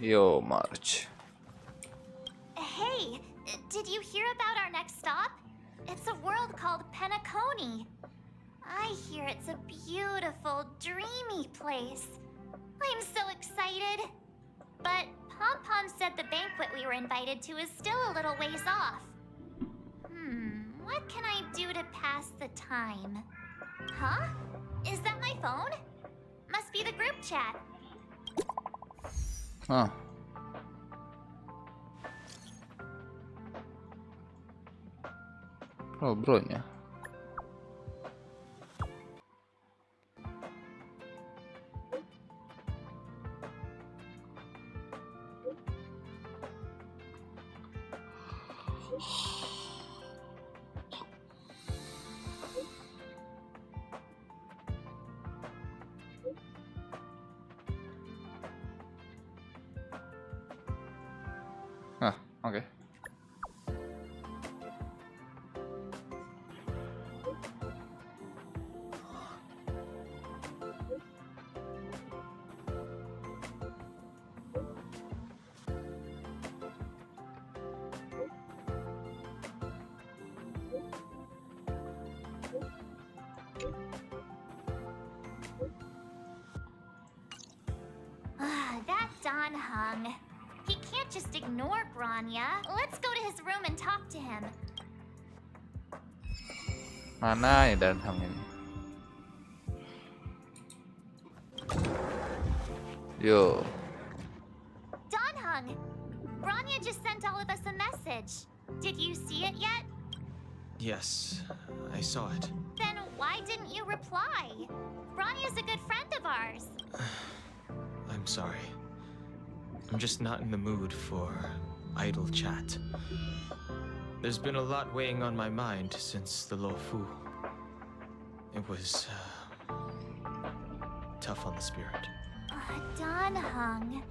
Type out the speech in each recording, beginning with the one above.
Yo, March. Hey, did you hear about our next stop? It's a world called Penacony. I hear it's a beautiful, dreamy place. I'm so excited. But Pom Pom said the banquet we were invited to is still a little ways off. What can I do to pass the time? Huh? Is that my phone? Must be the group chat. Ah. Oh, bronya. Ah, oke. That Don Hung. He can't just ignore Bronya. Let's go to his room and talk to him. Mana ya dan Hang ini? Yo. Don Hung, Bronya just sent all of us a message. Did you see it yet? Yes, I saw it. Then why didn't you reply? Bronya's a good friend of ours. I'm sorry. I'm just not in the mood for idle chat. There's been a lot weighing on my mind since the Lo Fu. It was tough on the spirit. Don Hung,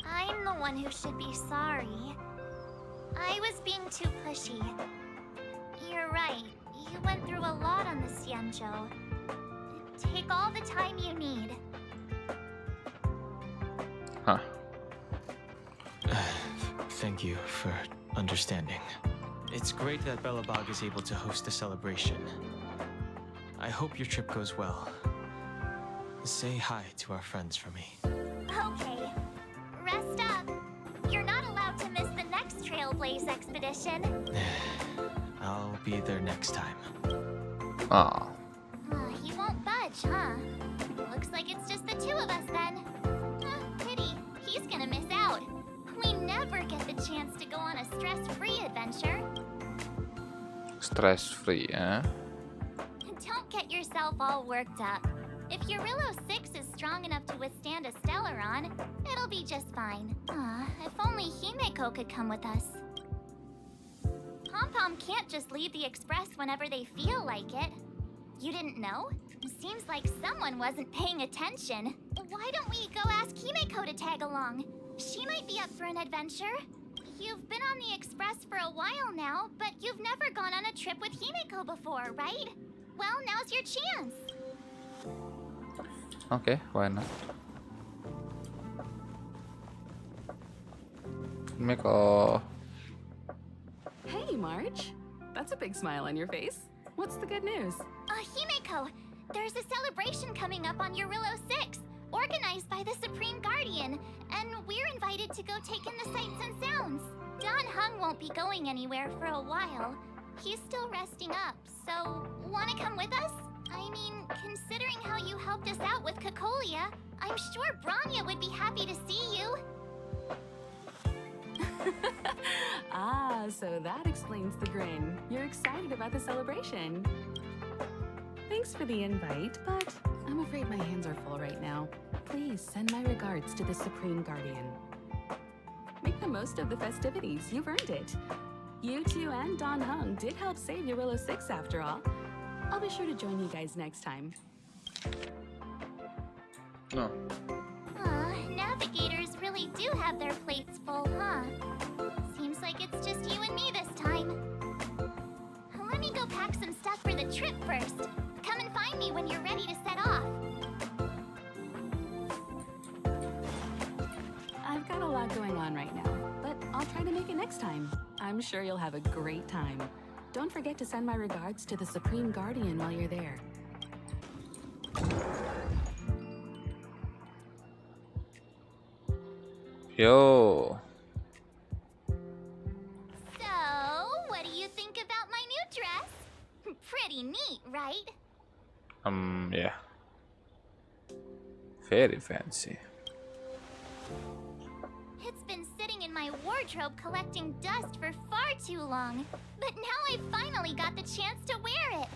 I'm the one who should be sorry. I was being too pushy. You're right. You went through a lot on the Xianzhou. Take all the time you need. Huh. Thank you for understanding. It's great that Belobog is able to host a celebration. I hope your trip goes well. Say hi to our friends for me. Okay. Rest up. You're not allowed to miss the next Trailblaze expedition. I'll be there next time. Ah. He won't budge, huh? Looks like it's just the two of us then. Pity. He's gonna miss out. We never get the chance to go on a stress-free adventure. Stress free, ya. Don't get yourself all worked up. If Eurillo 6 is strong enough to withstand a Stellaron, it'll be just fine. If only Himeko could come with us. Pom Pom can't just leave the Express whenever they feel like it. You didn't know? Seems like someone wasn't paying attention. Why don't we go ask Himeko to tag along? She might be up for an adventure. You've been on the Express for a while now, but you've never gone on a trip with Himeko before, right? Well, now's your chance. Okay, why not? Miko. Hey, March. That's a big smile on your face. What's the good news? Himeko, there's a celebration coming up on Eurillo 6, organized by the Supreme Guardian, and we're invited to go take in the sights and sounds. Don Hung won't be going anywhere for a while. He's still resting up, so wanna come with us? I mean, considering how you helped us out with Cocolia, I'm sure Bronya would be happy to see you. So that explains the grin. You're excited about the celebration. Thanks for the invite, but I'm afraid my hands are full right now. Please send my regards to the Supreme Guardian. Make the most of the festivities. You've earned it. You two and Don Hung did help save Eurillo 6 after all. I'll be sure to join you guys next time. No. Navigators really do have their plates full, huh? Seems like it's just you and me this time. Let me go pack some stuff for the trip first. Come and find me when you're ready to set off. I've got a lot on right now, but I'll try to make it next time. I'm sure you'll have a great time. Don't forget to send my regards to the Supreme Guardian while you're there. Yo. So, what do you think about my new dress? Pretty neat, right? Yeah. Very fancy. It's been sitting in my wardrobe collecting dust for far too long, but now I finally got the chance to wear it.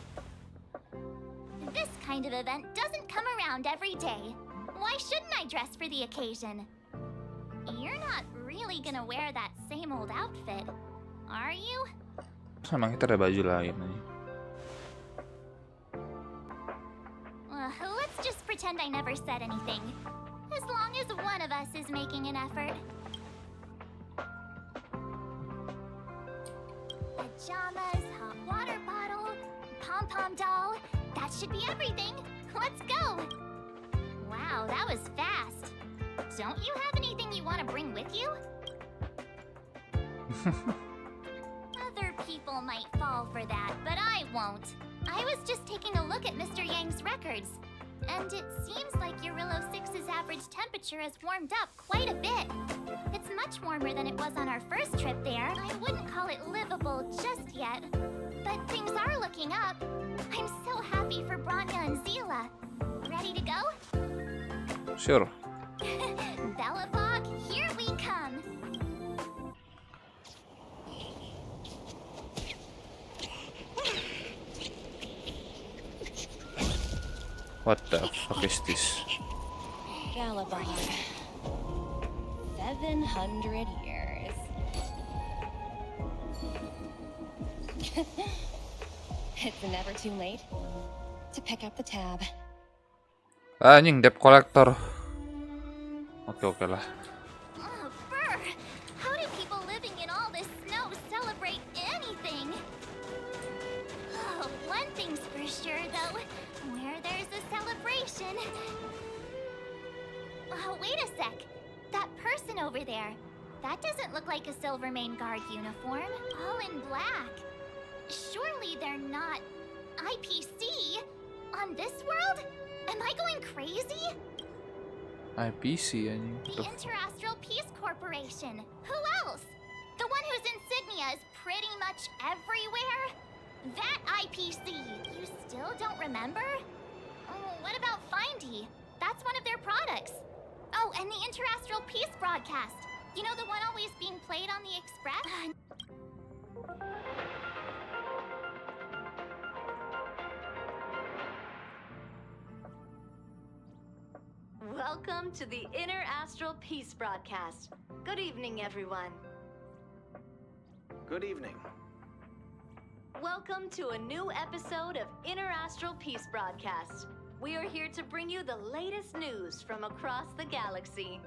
This kind of event doesn't come around every day. Why shouldn't I dress for the occasion? You're not really gonna wear that same old outfit, are you? Emang kita ada baju lain nih. Let's just pretend I never said anything. As long as one of us is making an effort. Pajamas, hot water bottle, pom-pom doll. That should be everything. Let's go! Wow, that was fast. Don't you have anything you want to bring with you? Other people might fall for that, but I won't. I was just taking a look at Mr. Yang's records, and it seems like Eurillo 6's average temperature has warmed up quite a bit. It's much warmer than it was on our first trip there. I wouldn't call it livable just yet, but things are looking up. I'm so happy for Bronya and Zila. Ready to go? Sure. Bellabog, here we come. What the fuck is this? Galabog. 700 years. It's never too late to pick up the tab. Anjing, debt collector. Oke lah. Oh, Brr! How do people living in all this snow celebrate anything? Oh, one thing's for sure, though. Where there's a celebration... Oh, wait a sec. That person over there. That doesn't look like a Silvermane Guard uniform. All in black. Surely they're not... IPC? On this world? Am I going crazy? IPC anjing. The Interastral Peace Corporation. Who else? The one whose insignia is pretty much everywhere? That IPC. You still don't remember? Oh, what about Findy? That's one of their products. Oh, and the Interastral Peace broadcast. You know the one always being played on the Express? Welcome to the Interastral Peace broadcast. Good evening, everyone. Good evening. Welcome to a new episode of Interastral Peace broadcast. We are here to bring you the latest news from across the galaxy.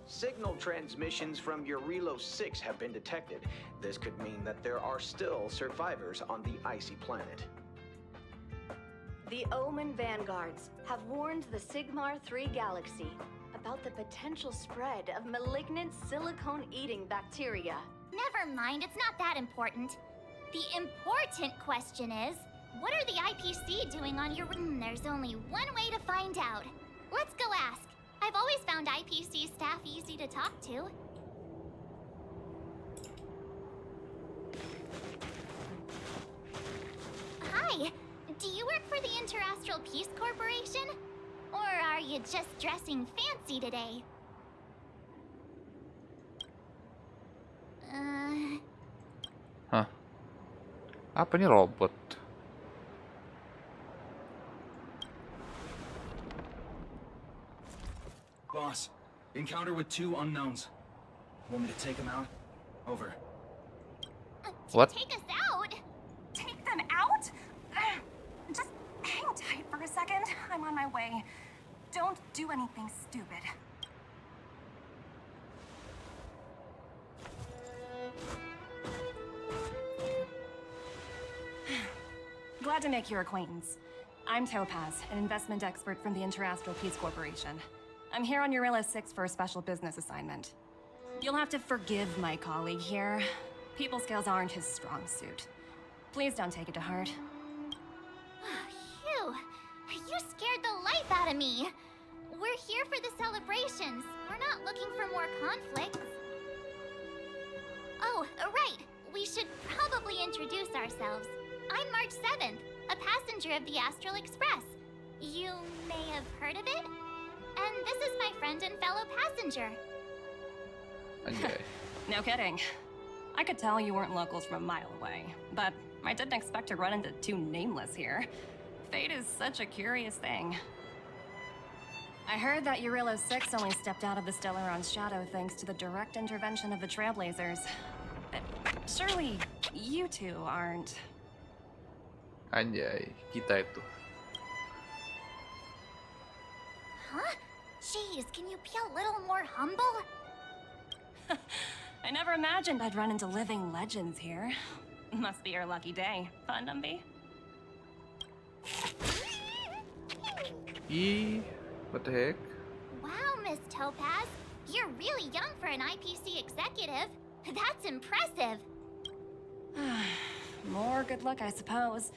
Signal transmissions from Eurillo 6 have been detected. This could mean that there are still survivors on the icy planet. The Omen Vanguards have warned the Sigmar 3 galaxy about the potential spread of malignant silicone-eating bacteria. Never mind, it's not that important. The important question is, what are the IPC doing on your... There's only one way to find out. Let's go ask. I've always found IPC staff easy to talk to. Hi, do you work for the Interastral Peace Corporation? Or are you just dressing fancy today? Hah? Apa nih robot? Boss, encounter with 2 unknowns. Want me to take them out? Over. What? Take us out? Take them out? Just hang tight for a second. I'm on my way. Don't do anything stupid. Glad to make your acquaintance. I'm Topaz, an investment expert from the Interastral Peace Corporation. I'm here on Eurillo 6 for a special business assignment. You'll have to forgive my colleague here. People skills aren't his strong suit. Please don't take it to heart. Phew! You scared the life out of me! We're here for the celebrations. We're not looking for more conflicts. Oh, right. We should probably introduce ourselves. I'm March 7th, a passenger of the Astral Express. You may have heard of it? And this is my friend and fellow passenger. Anjay. No kidding. I could tell you weren't locals from a mile away, but I didn't expect to run into two nameless here. Fate is such a curious thing. I heard that Eurilo 6 only stepped out of the Stellaron's shadow thanks to the direct intervention of the Trailblazers. But surely you two aren't... Anjay, kita itu. Huh? Jeez, can you be a little more humble? I never imagined I'd run into living legends here. Must be your lucky day. Fun, Numby? What the heck? Wow, Miss Topaz. You're really young for an IPC executive. That's impressive. More good luck, I suppose.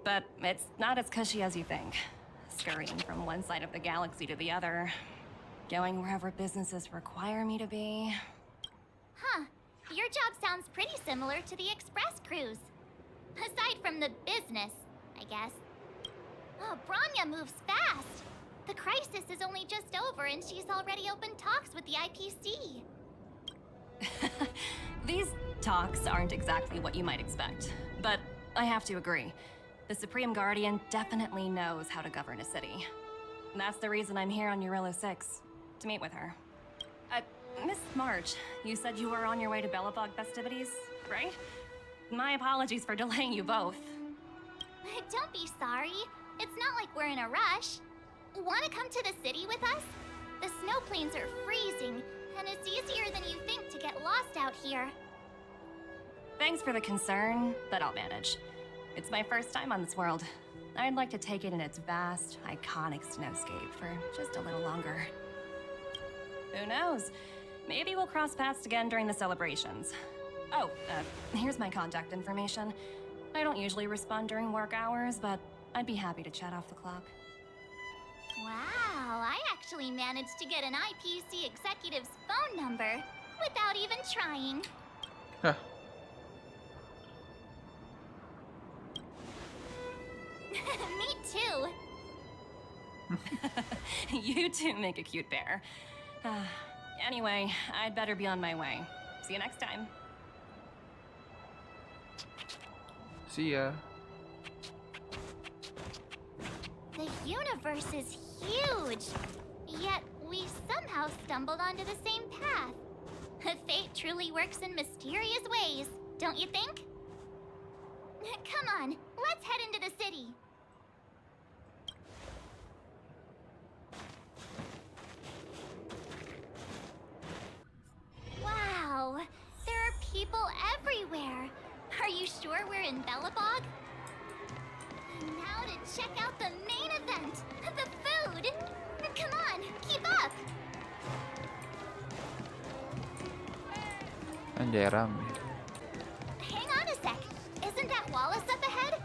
But it's not as cushy as you think. Scurrying from one side of the galaxy to the other. Going wherever businesses require me to be. Huh. Your job sounds pretty similar to the express cruise. Aside from the business, I guess. Oh, Bronya moves fast. The crisis is only just over and she's already opened talks with the IPC. These talks aren't exactly what you might expect. But I have to agree. The Supreme Guardian definitely knows how to govern a city. That's the reason I'm here on Eurilo 6, to meet with her. Miss March, you said you were on your way to Belobog festivities, right? My apologies for delaying you both. Don't be sorry. It's not like we're in a rush. Want to come to the city with us? The snow plains are freezing, and it's easier than you think to get lost out here. Thanks for the concern, but I'll manage. It's my first time on this world. I'd like to take it in its vast, iconic snowscape for just a little longer. Who knows? Maybe we'll cross paths again during the celebrations. Oh, here's my contact information. I don't usually respond during work hours, but I'd be happy to chat off the clock. Wow, I actually managed to get an IPC executive's phone number without even trying. Huh. Me too. You two make a cute pair. Anyway, I'd better be on my way. See you next time. See ya. The universe is huge, yet we somehow stumbled onto the same path. Fate truly works in mysterious ways, don't you think? Come on, let's head into the city. Wow, there are people everywhere. Are you sure we're in Belobog? Now to check out the main event, the food. Come on, keep up. Anjay, rame. Hang on a sec. Isn't that Wallace up ahead?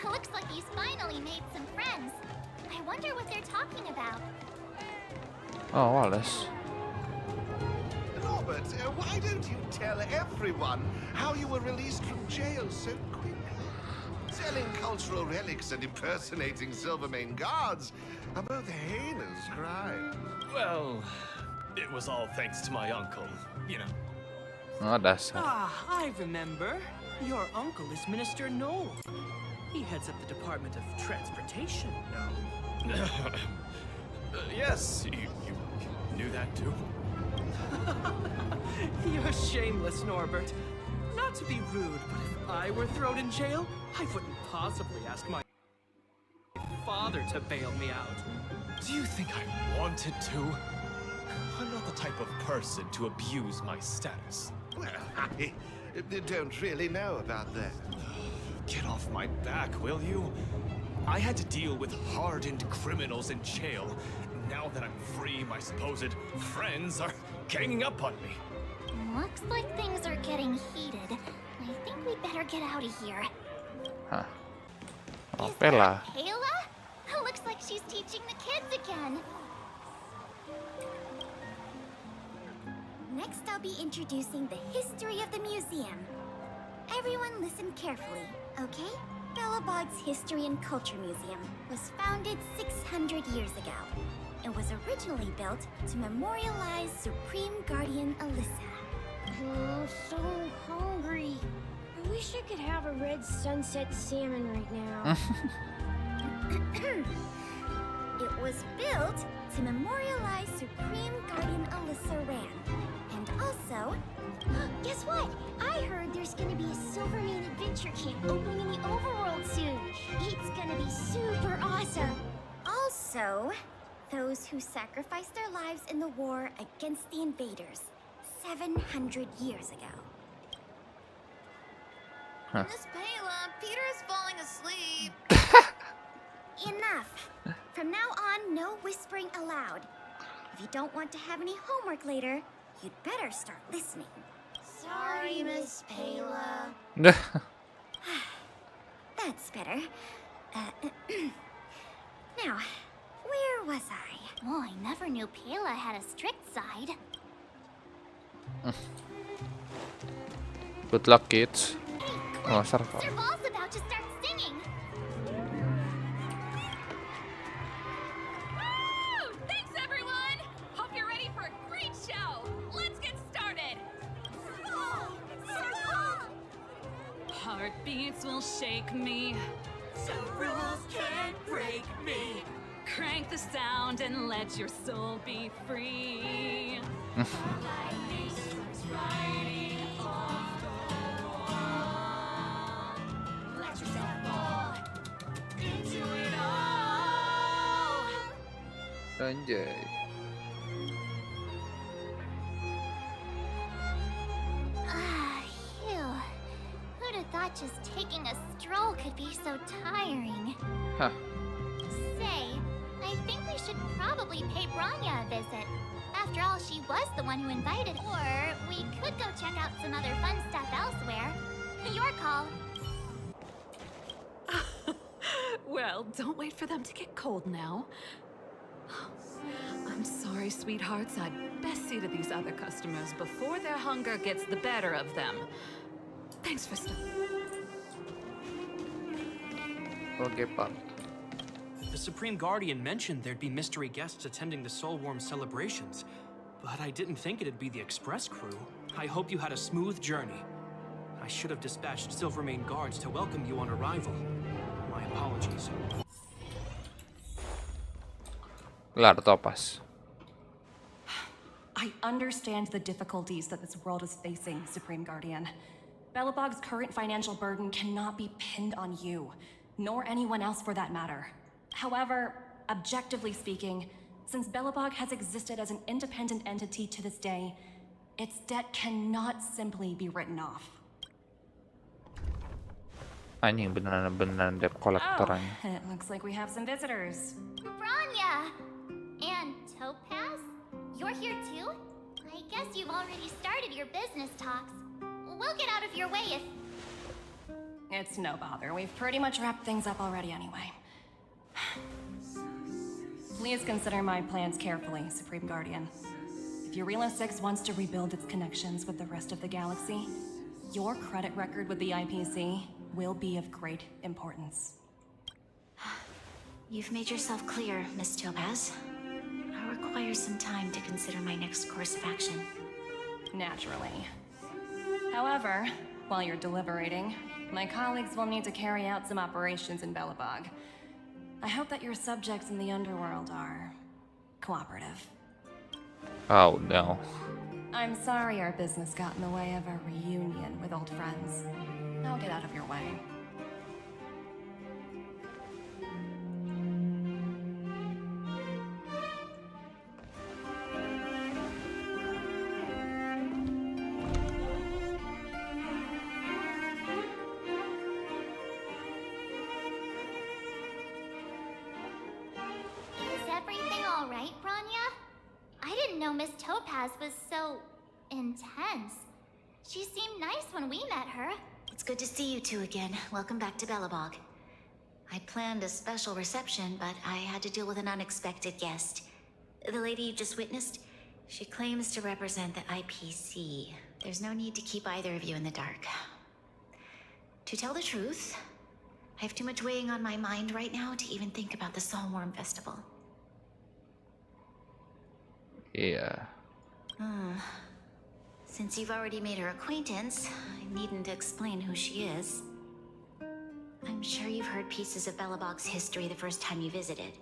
Looks like he's finally made some friends. I wonder what they're talking about. Oh, Wallace. Robert, why don't you tell everyone how you were released from jail so quickly? Selling cultural relics and impersonating Silvermane guards are both heinous crimes. Well, it was all thanks to my uncle, you know. Oh, dasar. Ah, I remember. Your uncle is Minister Knoll. He heads up the Department of Transportation, no? Yes, you knew that too? You're shameless, Norbert. Not to be rude, but if I were thrown in jail, I wouldn't possibly ask my father to bail me out. Do you think I wanted to? I'm not the type of person to abuse my status. Well, I don't really know about that. Get off my back, will you? I had to deal with hardened criminals in jail. Now that I'm free, my supposed friends are ganging up on me. Looks like things are getting heated. I think we better get out of here. Hah. Oh, Is Bella. that Kayla? Looks like she's teaching the kids again. Next, I'll be introducing the history of the museum. Everyone listen carefully, okay? Belobog's History and Culture Museum was founded 600 years ago. It was originally built to memorialize Supreme Guardian Alyssa. Oh, so hungry. I wish I could have a red sunset salmon right now. It was built to memorialize Supreme Guardian Alyssa Ran. And also... Guess what? I heard there's gonna be a Silvermane adventure camp opening in the overworld soon. It's gonna be super awesome. Also, those who sacrificed their lives in the war against the invaders 700 years ago. Huh. Miss Payla, Peter's falling asleep. Enough! From now on, no whispering allowed. If you don't want to have any homework later, you'd better start listening. Sorry, Miss Payla. That's better. Now, where was I? Oh, I never knew Payla had a strict side. Good luck, kids. Hey, Oh, quick! circle. Sir Ball's about to start singing. Woo! Thanks, everyone! Hope you're ready for a great show. Let's get started. Heartbeats will shake me. Some rules can't break me. Crank the sound and let your soul be free. Lightning strikes right off the wall. Let yourself fall into it all. Anjay. Ah, phew. Who'd have thought just taking a stroll could be so tiring? Huh. Say, I think we should probably pay Bronya a visit. After all, she was the one who invited. Or we could go check out some other fun stuff elsewhere. Your call. Well, don't wait for them to get cold now. I'm sorry, sweethearts. I'd best see to these other customers before their hunger gets the better of them. Thanks for stopping. Okay, Pop. The Supreme Guardian mentioned there'd be mystery guests attending the Soulworm celebrations, but I didn't think it'd be the Express crew. I hope you had a smooth journey. I should have dispatched Silvermane guards to welcome you on arrival. My apologies. Claro, Topaz. I understand the difficulties that this world is facing, Supreme Guardian. Belobog's current financial burden cannot be pinned on you, nor anyone else for that matter. However, objectively speaking, since Belobog has existed as an independent entity to this day, its debt cannot simply be written off. Anjing beneran debt collector. It looks like we have some visitors. Bronya! And Topaz? You're here too? I guess you've already started your business talks. We'll get out of your way if... It's no bother. We've pretty much wrapped things up already anyway. Please consider my plans carefully, Supreme Guardian. If Eurilo 6 wants to rebuild its connections with the rest of the galaxy, your credit record with the IPC will be of great importance. You've made yourself clear, Miss Topaz. I'll require some time to consider my next course of action. Naturally. However, while you're deliberating, my colleagues will need to carry out some operations in Belobog. I hope that your subjects in the underworld are cooperative. Oh no. I'm sorry our business got in the way of a reunion with old friends. I'll get out of your way. Is everything all right, Bronya? I didn't know Miss Topaz was so... intense. She seemed nice when we met her. It's good to see you two again. Welcome back to Belobog. I planned a special reception, but I had to deal with an unexpected guest. The lady you just witnessed, she claims to represent the IPC. There's no need to keep either of you in the dark. To tell the truth, I have too much weighing on my mind right now to even think about the Soulworm Festival. Iya. Since you've already made her acquaintance, I needn't explain who she is. I'm sure you've heard pieces of Belobog's history the first time you visited.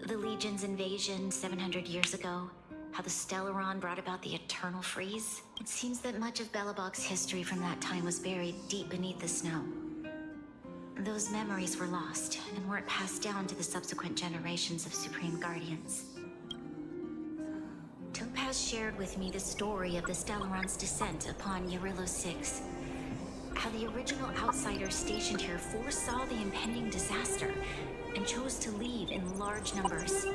The Legion's invasion 700 years ago, how the Stellaron brought about the Eternal Freeze. It seems that much of Belobog's history from that time was buried deep beneath the snow. Those memories were lost and weren't passed down to the subsequent generations of Supreme Guardians. Topaz shared with me the story of the Stellaron's descent upon Yarillo 6. How the original outsiders stationed here foresaw the impending disaster and chose to leave in large numbers.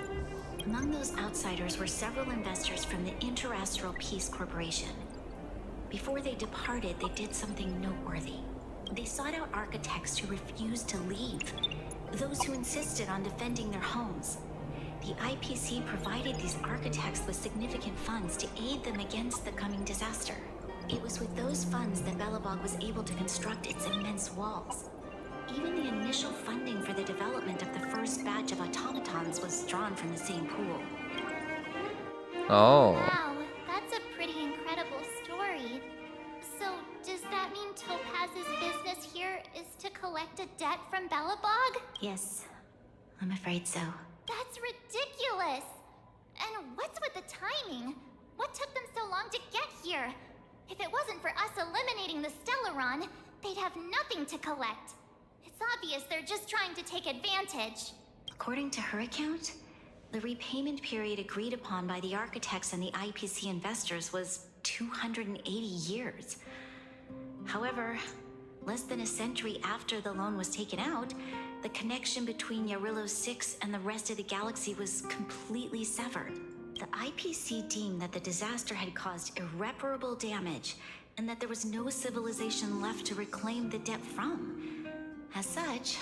Among those outsiders were several investors from the Interastral Peace Corporation. Before they departed, they did something noteworthy. They sought out architects who refused to leave, those who insisted on defending their homes. The IPC provided these architects with significant funds to aid them against the coming disaster. It was with those funds that Belobog was able to construct its immense walls. Even the initial funding for the development of the first batch of automatons was drawn from the same pool. Oh. Wow, that's a pretty incredible story. So, does that mean Topaz's business here is to collect a debt from Belobog? Yes, I'm afraid so. That's ridiculous! And what's with the timing? What took them so long to get here? If it wasn't for us eliminating the Stellaron, they'd have nothing to collect. It's obvious they're just trying to take advantage. According to her account, the repayment period agreed upon by the architects and the IPC investors was 280 years. However, less than a century after the loan was taken out, the connection between Yarillo 6 and the rest of the galaxy was completely severed. The IPC deemed that the disaster had caused irreparable damage and that there was no civilization left to reclaim the debt from. As such,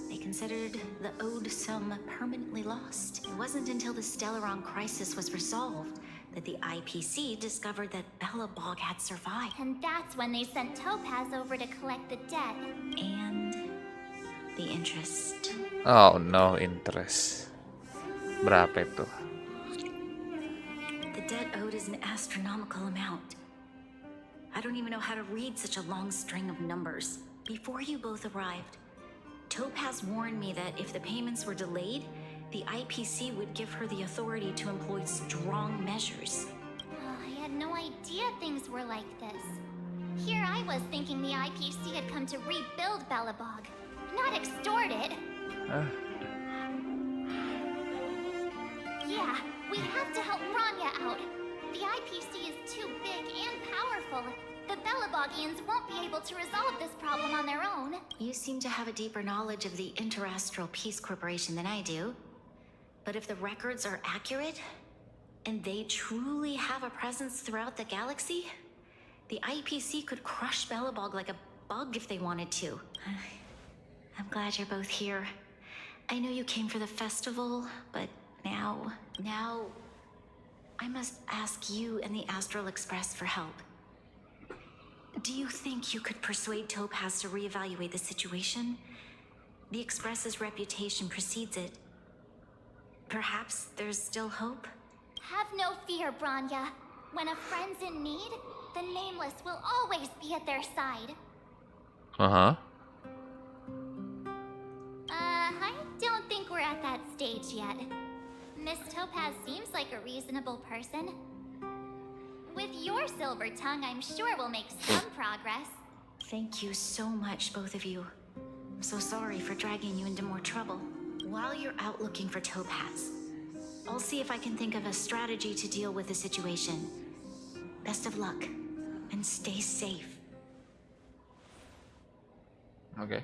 they considered the owed sum permanently lost. It wasn't until the Stellaron crisis was resolved that the IPC discovered that Belobog had survived. And that's when they sent Topaz over to collect the debt. And the interest. Oh no, interest. Berapa itu? The debt owed is an astronomical amount. I don't even know how to read such a long string of numbers. Before you both arrived, Topaz warned me that if the payments were delayed, the IPC would give her the authority to employ strong measures. Oh, I had no idea things were like this. Here I was thinking the IPC had come to rebuild Belobog, not extort it. Yeah, we have to help Bronya out. The IPC is too big and powerful. The Belobogians won't be able to resolve this problem on their own. You seem to have a deeper knowledge of the Interastral Peace Corporation than I do. But if the records are accurate, and they truly have a presence throughout the galaxy, the IPC could crush Belobog like a bug if they wanted to. I'm glad you're both here. I know you came for the festival, but now I must ask you and the Astral Express for help. Do you think you could persuade Topaz to reevaluate the situation? The Express's reputation precedes it. Perhaps there's still hope? Have no fear, Bronya. When a friend's in need, the Nameless will always be at their side. Uh-huh. I don't think we're at that stage yet. Miss Topaz seems like a reasonable person. With your silver tongue, I'm sure we'll make some progress. Thank you so much, both of you. I'm so sorry for dragging you into more trouble. While you're out looking for Topaz, I'll see if I can think of a strategy to deal with the situation. Best of luck, and stay safe. Okay.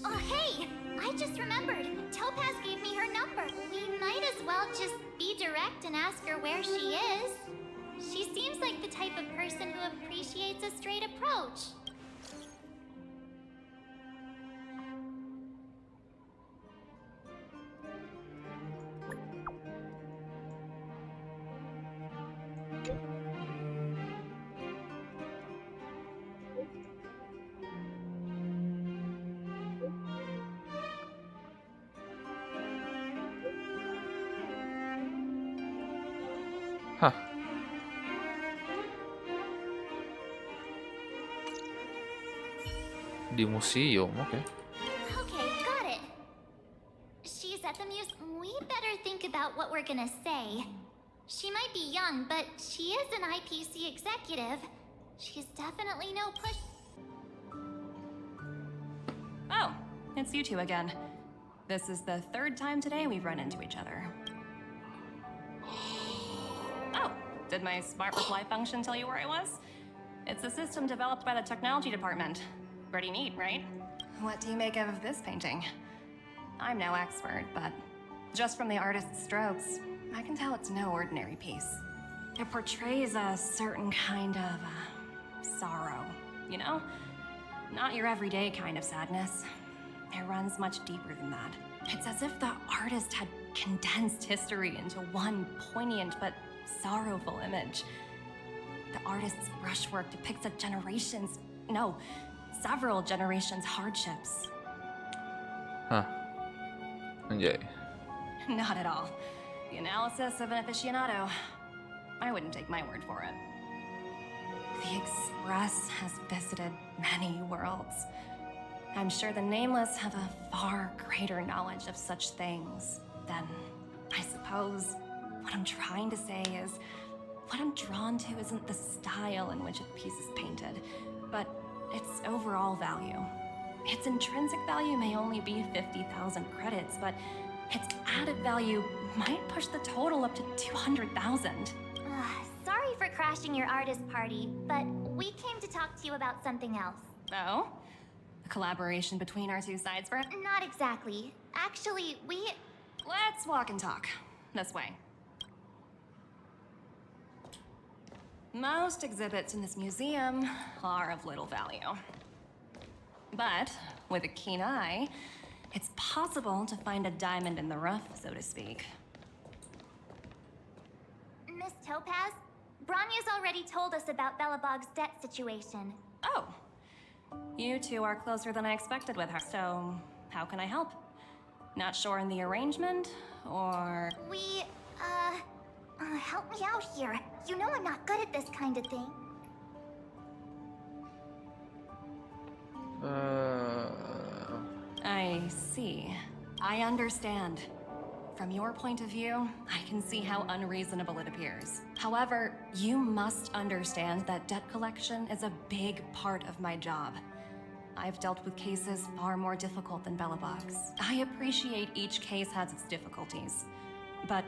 Oh, hey! I just remembered. Topaz gave me her number. We might as well just be direct and ask her where she is. She seems like the type of person who appreciates a straight approach. Hah. Di museum, oke. Okay, got it. She's at the we better think about what we're gonna say. She might be young, but she is an IPC executive. She's definitely no push. Oh, it's you two again. This is the third time today we've run into each other. Oh, did my smart reply function tell you where I was? It's a system developed by the technology department. Pretty neat, right? What do you make of this painting? I'm no expert, but just from the artist's strokes, I can tell it's no ordinary piece. It portrays a certain kind of sorrow, you know? Not your everyday kind of sadness. It runs much deeper than that. It's as if the artist had condensed history into one poignant but sorrowful image. The artist's brushwork depicts several generations' hardships. Hah. Anjay. Not at all. The analysis of an aficionado. I wouldn't take my word for it. The Express has visited many worlds. I'm sure the Nameless have a far greater knowledge of such things than, I suppose, what I'm trying to say is, what I'm drawn to isn't the style in which a piece is painted, but its overall value. Its intrinsic value may only be 50,000 credits, but its added value might push the total up to 200,000. Sorry for crashing your artist party, but we came to talk to you about something else. Oh? A collaboration between our two sides for... Not exactly. Actually, Let's walk and talk. This way. Most exhibits in this museum are of little value. But with a keen eye, it's possible to find a diamond in the rough, so to speak. Miss Topaz, Bronya's already told us about Belobog's debt situation. Oh. You two are closer than I expected with her, so how can I help? Not sure in the arrangement, or... Help me out here. You know I'm not good at this kind of thing. I see. I understand. From your point of view, I can see how unreasonable it appears. However, you must understand that debt collection is a big part of my job. I've dealt with cases far more difficult than Belobog's. I appreciate each case has its difficulties. But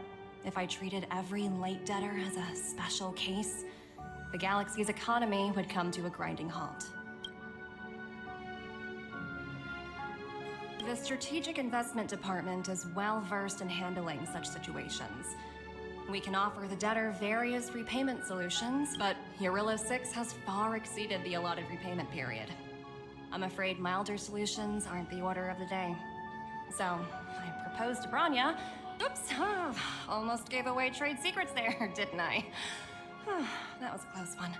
if I treated every late debtor as a special case, the galaxy's economy would come to a grinding halt. The Strategic Investment Department is well-versed in handling such situations. We can offer the debtor various repayment solutions, but Eurillo 6 has far exceeded the allotted repayment period. I'm afraid milder solutions aren't the order of the day. So, I proposed to Bronya. Oops, almost gave away trade secrets there, didn't I? That was a close one.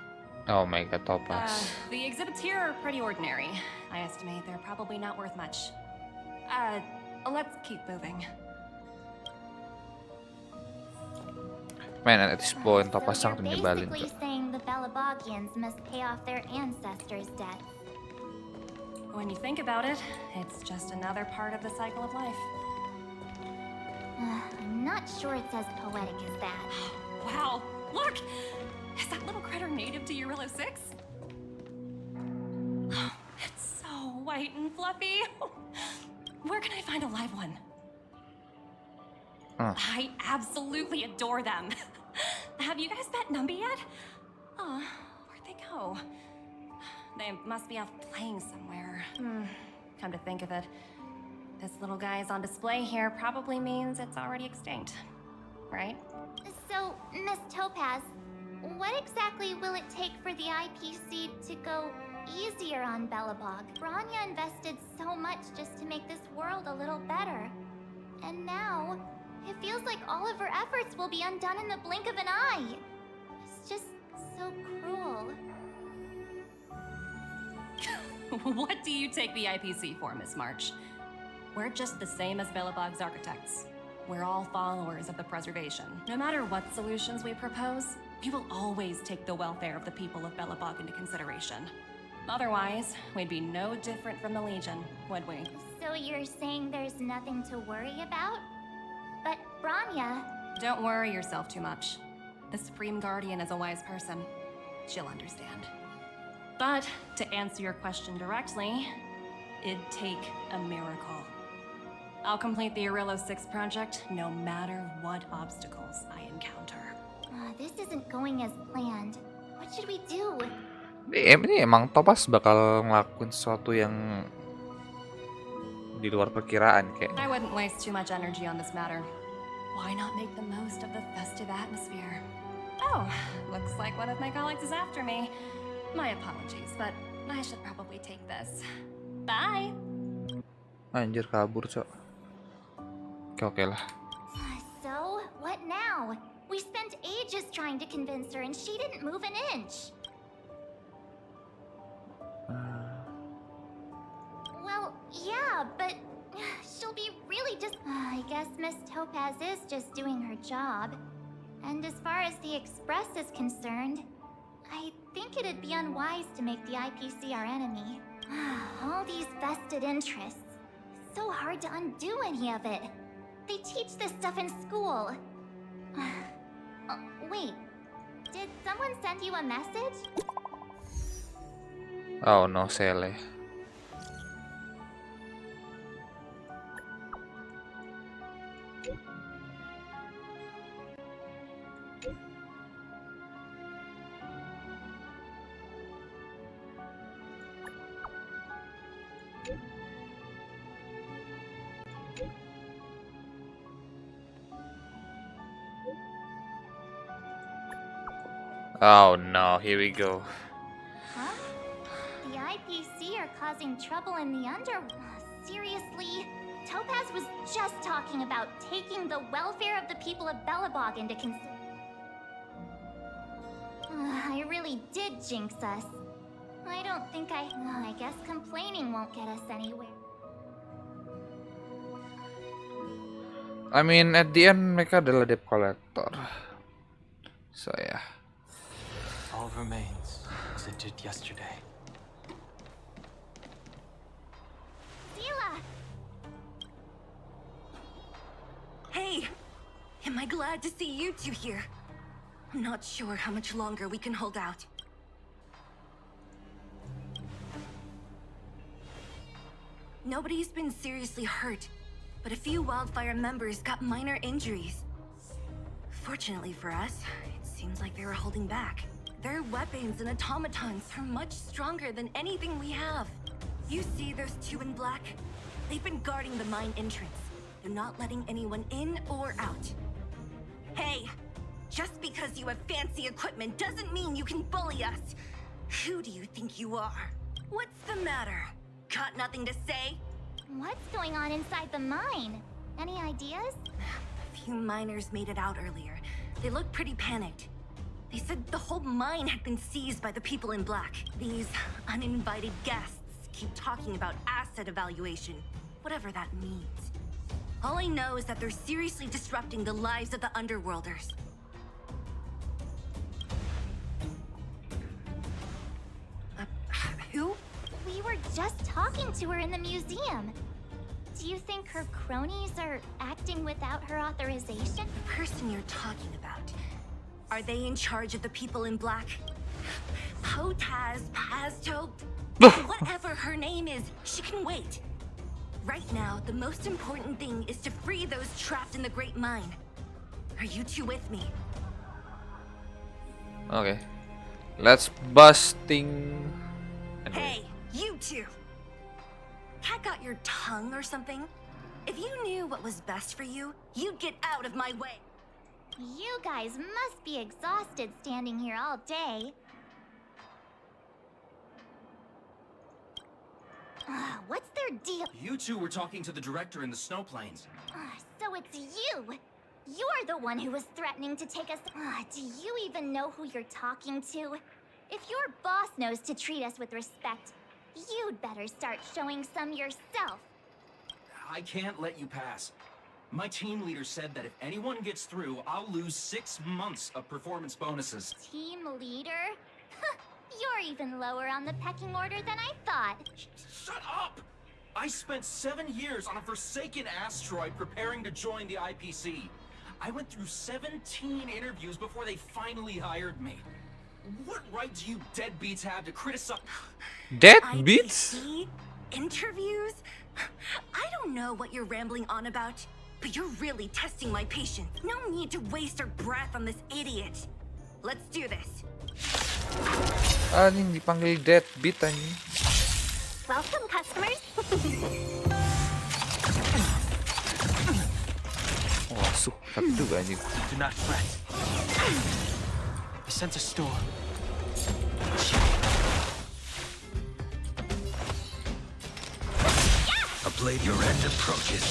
Oh my god, Topaz. The exhibits here are pretty ordinary. I estimate they're probably not worth much. Let's keep moving. Man, at this point, Topaz So sangat you're menyebalin basically tuh. saying the Belabogians must pay off their ancestors' debts. When you think about it, it's just another part of the cycle of life. I'm not sure it's as poetic as that. Wow, look! Is that little critter native to Eurillo 6? It's so white and fluffy. Where can I find a live one? I absolutely adore them. Have you guys met Numby yet? Oh, where'd they go? They must be off playing somewhere. Come to think of it, this little guy is on display here probably means it's already extinct, right? So, Miss Topaz, what exactly will it take for the IPC to go easier on Belobog? Bronya invested so much just to make this world a little better. And now, it feels like all of her efforts will be undone in the blink of an eye. It's just so cruel. What do you take the IPC for, Miss March? We're just the same as Belobog's architects. We're all followers of the preservation. No matter what solutions we propose, we will always take the welfare of the people of Belobog into consideration. Otherwise, we'd be no different from the Legion, would we? So you're saying there's nothing to worry about? But Bronya... Don't worry yourself too much. The Supreme Guardian is a wise person. She'll understand. But to answer your question directly, it'd take a miracle. I'll complete the Arillo 6 project no matter what obstacles I encounter. This isn't going as planned. What should we do? Ini emang Topaz bakal ngelakuin sesuatu yang di luar perkiraan kayak. I wouldn't waste too much energy on this matter. Why not make the most of the festive atmosphere? Oh, looks like one of my colleagues is after me. My apologies, but I should probably take this. Bye! Anjir, kabur, Cok. Oke lah. So, what now? We spent ages trying to convince her and she didn't move an inch. Well, yeah, but she'll be really I guess Miss Topaz is just doing her job. And as far as the Express is concerned, I think it'd be unwise to make the IPC our enemy. All these vested interests. So hard to undo any of it. They teach this stuff in school. Wait, did someone send you a message? Oh no, Sele. Oh no, here we go. Huh? The IPC are causing trouble in the Seriously? Topaz was just talking about taking the welfare of the people of Belobog into consideration. I really did jinx us. I don't think I guess complaining won't get us anywhere. I mean, at the end mereka adalah debt collector. So yeah. All remains as it did yesterday. Sela! Hey! Am I glad to see you two here? I'm not sure how much longer we can hold out. Nobody's been seriously hurt, but a few Wildfire members got minor injuries. Fortunately for us, it seems like they were holding back. Their weapons and automatons are much stronger than anything we have. You see those two in black? They've been guarding the mine entrance. They're not letting anyone in or out. Hey! Just because you have fancy equipment doesn't mean you can bully us! Who do you think you are? What's the matter? Got nothing to say? What's going on inside the mine? Any ideas? A few miners made it out earlier. They looked pretty panicked. They said the whole mine had been seized by the people in black. These uninvited guests keep talking about asset evaluation, whatever that means. All I know is that they're seriously disrupting the lives of the Underworlders. Who? We were just talking to her in the museum. Do you think her cronies are acting without her authorization? The person you're talking about. Are they in charge of the people in black? Topaz, Pazto, whatever her name is, she can wait. Right now, the most important thing is to free those trapped in the Great Mine. Are you two with me? Okay. Let's busting. Hey, you two! Cat got your tongue or something? If you knew what was best for you, you'd get out of my way. You guys must be exhausted standing here all day. What's their deal? You two were talking to the director in the snow plains. So it's you! You're the one who was threatening to take us. Do you even know who you're talking to? If your boss knows to treat us with respect, you'd better start showing some yourself. I can't let you pass. My team leader said that if anyone gets through, I'll lose 6 months of performance bonuses. Team leader? You're even lower on the pecking order than I thought. Shut up! I spent 7 years on a forsaken asteroid preparing to join the IPC. I went through 17 interviews before they finally hired me. What right do you deadbeats have to criticize? Deadbeats? IPC? Interviews? I don't know what you're rambling on about, but you're really testing my patience. No need to waste our breath on this idiot. Let's do this. Anjing dipanggil deadbeat anjing. Welcome, customers. Oh, asuh. Tapi juga anjing. Do not fret. I sent a storm. A blade your end approaches.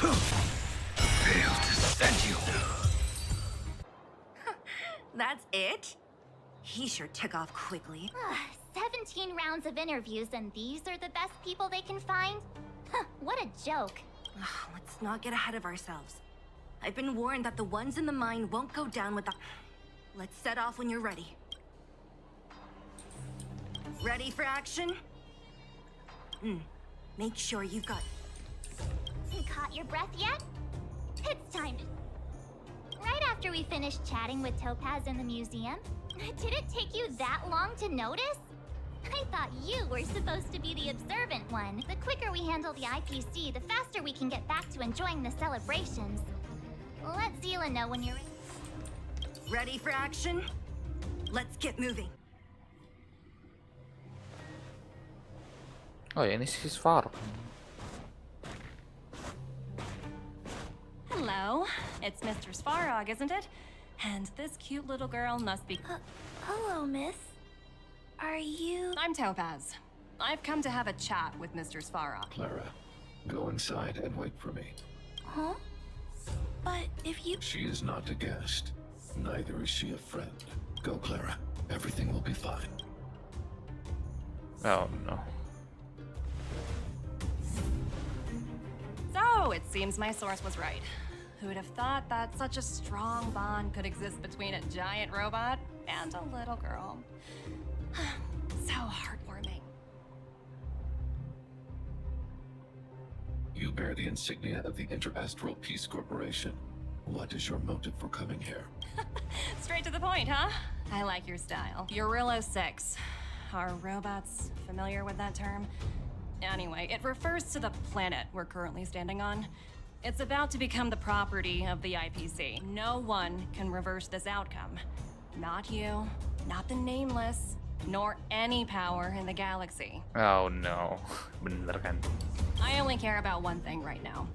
Fail to send you. That's it? He sure took off quickly. 17 rounds of interviews and these are the best people they can find? What a joke. Let's not get ahead of ourselves. I've been warned that the ones in the mine won't go down with the... Let's set off when you're ready. Ready for action? Make sure you've got... Caught your breath yet? It's time to... Right after we finished chatting with Topaz in the museum, did it take you that long to notice? I thought you were supposed to be the observant one. The quicker we handle the IPC, the faster we can get back to enjoying the celebrations. Let Zila know when you're ready. Ready for action? Let's get moving. Oh ya, ini si Svar. Hello, it's Mr. Svarog, isn't it? And this cute little girl must be... Hello, miss. Are you... I'm Topaz. I've come to have a chat with Mr. Svarog. Clara, go inside and wait for me. Huh? But if you... She is not a guest. Neither is she a friend. Go, Clara. Everything will be fine. Oh no. So, it seems my source was right. Who would have thought that such a strong bond could exist between a giant robot and a little girl? So heartwarming. You bear the insignia of the Interastral Peace Corporation. What is your motive for coming here? Straight to the point, huh? I like your style. Eurillo 6. Are robots familiar with that term? Anyway, it refers to the planet we're currently standing on. It's about to become the property of the IPC. No one can reverse this outcome. Not you, not the Nameless, nor any power in the galaxy. Oh no. Bener kan? I only care about one thing right now.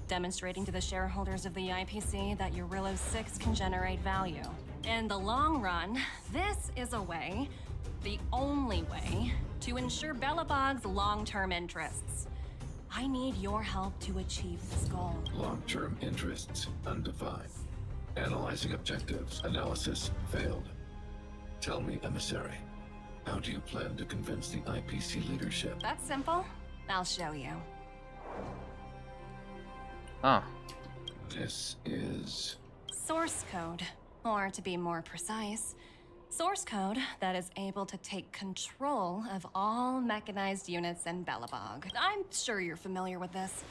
Demonstrating to the shareholders of the IPC that Eurillo 6 can generate value. In the long run, this is a way, the only way, to ensure Belobog's long-term interests. I need your help to achieve this goal. Long-term interests undefined. Analyzing objectives. Analysis failed. Tell me, emissary, how do you plan to convince the IPC leadership? That's simple. I'll show you. Ah. This is... Source code. Or to be more precise, source code that is able to take control of all mechanized units in Belobog. I'm sure you're familiar with this.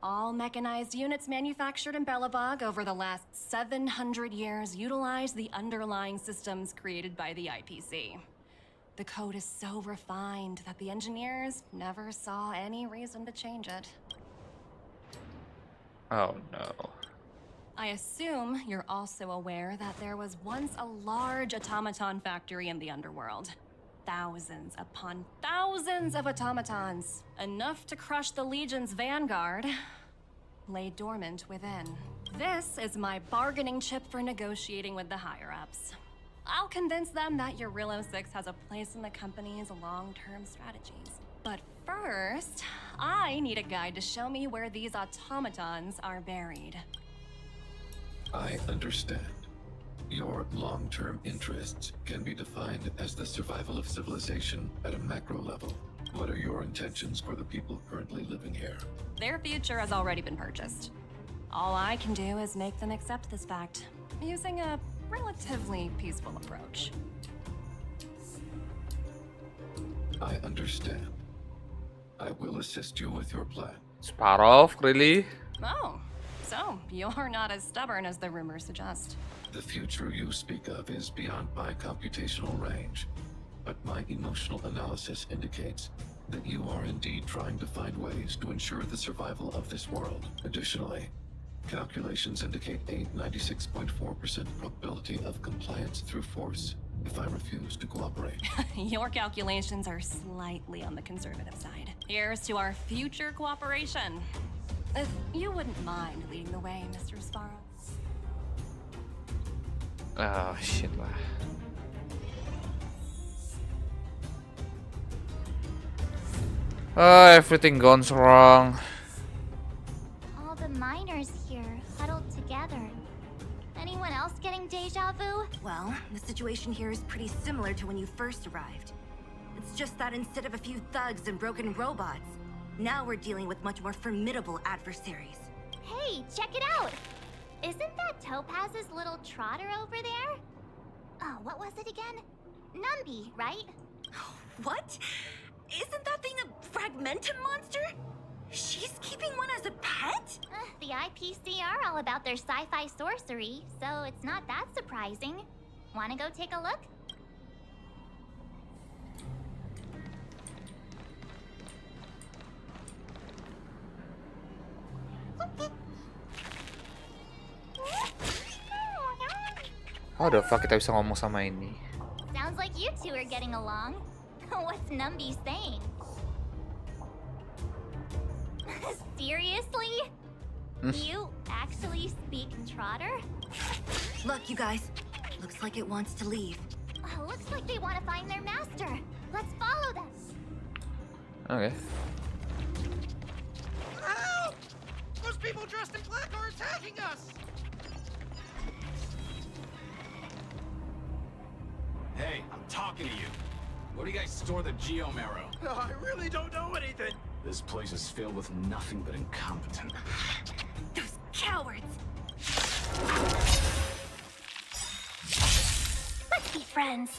All mechanized units manufactured in Belobog over the last 700 years utilize the underlying systems created by the IPC. The code is so refined that the engineers never saw any reason to change it. Oh no. I assume you're also aware that there was once a large automaton factory in the underworld. Thousands upon thousands of automatons, enough to crush the Legion's vanguard, lay dormant within. This is my bargaining chip for negotiating with the higher-ups. I'll convince them that Eurillo 6 has a place in the company's long-term strategies. But first, I need a guide to show me where these automatons are buried. I understand. Your long-term interests can be defined as the survival of civilization at a macro level. What are your intentions for the people currently living here? Their future has already been purchased. All I can do is make them accept this fact, using a relatively peaceful approach. I understand. I will assist you with your plan. Sparov, really? Oh, so you're not as stubborn as the rumors suggest. The future you speak of is beyond my computational range, but my emotional analysis indicates that you are indeed trying to find ways to ensure the survival of this world. Additionally, calculations indicate a 96.4% probability of compliance through force if I refuse to cooperate. Your calculations are slightly on the conservative side. Here's to our future cooperation. If you wouldn't mind leading the way, Mr. Sparrow. Oh, shit lah. Everything goes wrong. All the miners here, huddled together. Anyone else getting deja vu? Well, the situation here is pretty similar to when you first arrived. It's just that instead of a few thugs and broken robots, now we're dealing with much more formidable adversaries. Hey, check it out! Isn't that Topaz's little trotter over there? Oh, what was it again? Numby, right? What? Isn't that thing a fragmentum monster? She's keeping one as a pet? The IPC are all about their sci-fi sorcery, so it's not that surprising. Wanna go take a look? How the fuck kita bisa ngomong sama ini? Sounds like you two are getting along. What's Numby saying? Seriously? You actually speak Trotter? Look, you guys. Looks like it wants to leave. Looks like they want to find their master. Let's follow them. Okay. Help! Those people dressed in black are attacking us! Hey, I'm talking to you. Where do you guys store the Geomarrow? I really don't know anything. This place is filled with nothing but incompetent. Those cowards! Let's be friends.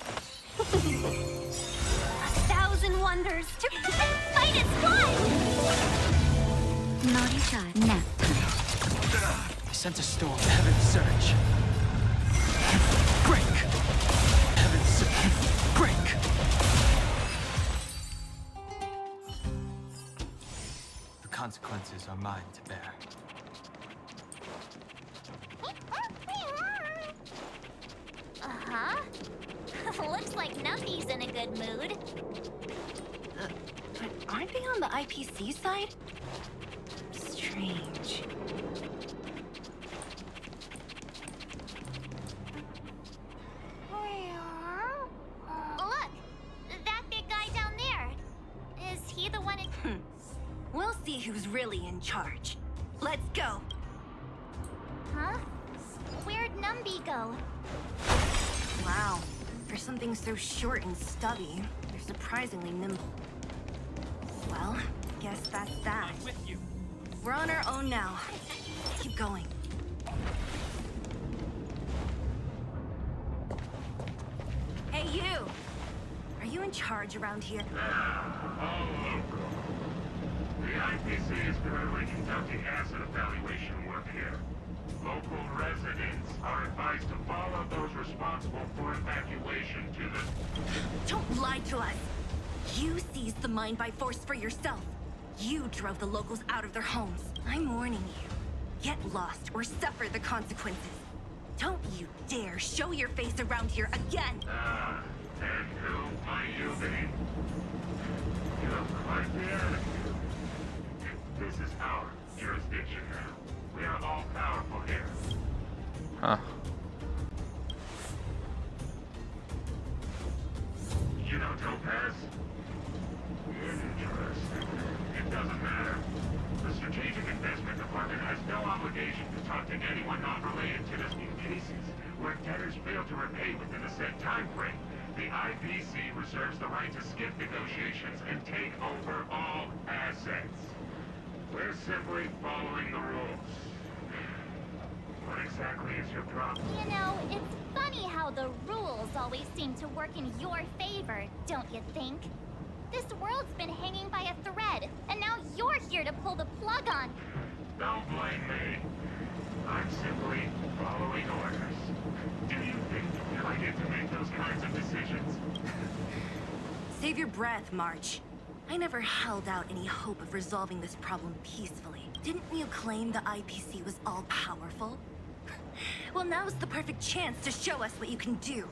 1,000 wonders to fight its fun! Naughty nap time. I sent a storm to Heaven's Surge. Break! Heaven's Surge. Break! The consequences are mine to bear. Uh-huh. Looks like Numby's in a good mood. But aren't they on the IPC side? Strange. Look! That big guy down there. Is he the one in... We'll see who's really in charge. Let's go. Huh? Where'd Numby go? Wow. For something so short and stubby, they're surprisingly nimble. Well, guess that's that. I'm with you. We're on our own now. Keep going. Hey, you! Are you in charge around here? The IPC is currently conducting asset evaluation work here. Local residents are advised to follow those responsible for evacuation to the... Don't lie to us! You seized the mine by force for yourself. You drove the locals out of their homes. I'm warning you. Get lost or suffer the consequences. Don't you dare show your face around here again! And who might you be? You look quite the attitude. This is our jurisdiction now. We are all powerful here. Hah. You know Topaz? Interesting. It doesn't matter. The Strategic Investment Department has no obligation to talk to anyone not related to dispute cases where debtors fail to repay within a set time frame. The IPC reserves the right to skip negotiations and take over all assets. We're simply following the rules. What exactly is your problem? You know, it's funny how the rules always seem to work in your favor, don't you think? This world's been hanging by a thread, and now you're here to pull the plug on. Don't blame me. I'm simply following orders. Do you think I get to make those kinds of decisions? Save your breath, March. I never held out any hope of resolving this problem peacefully. Didn't you claim the IPC was all-powerful? Well, now's the perfect chance to show us what you can do.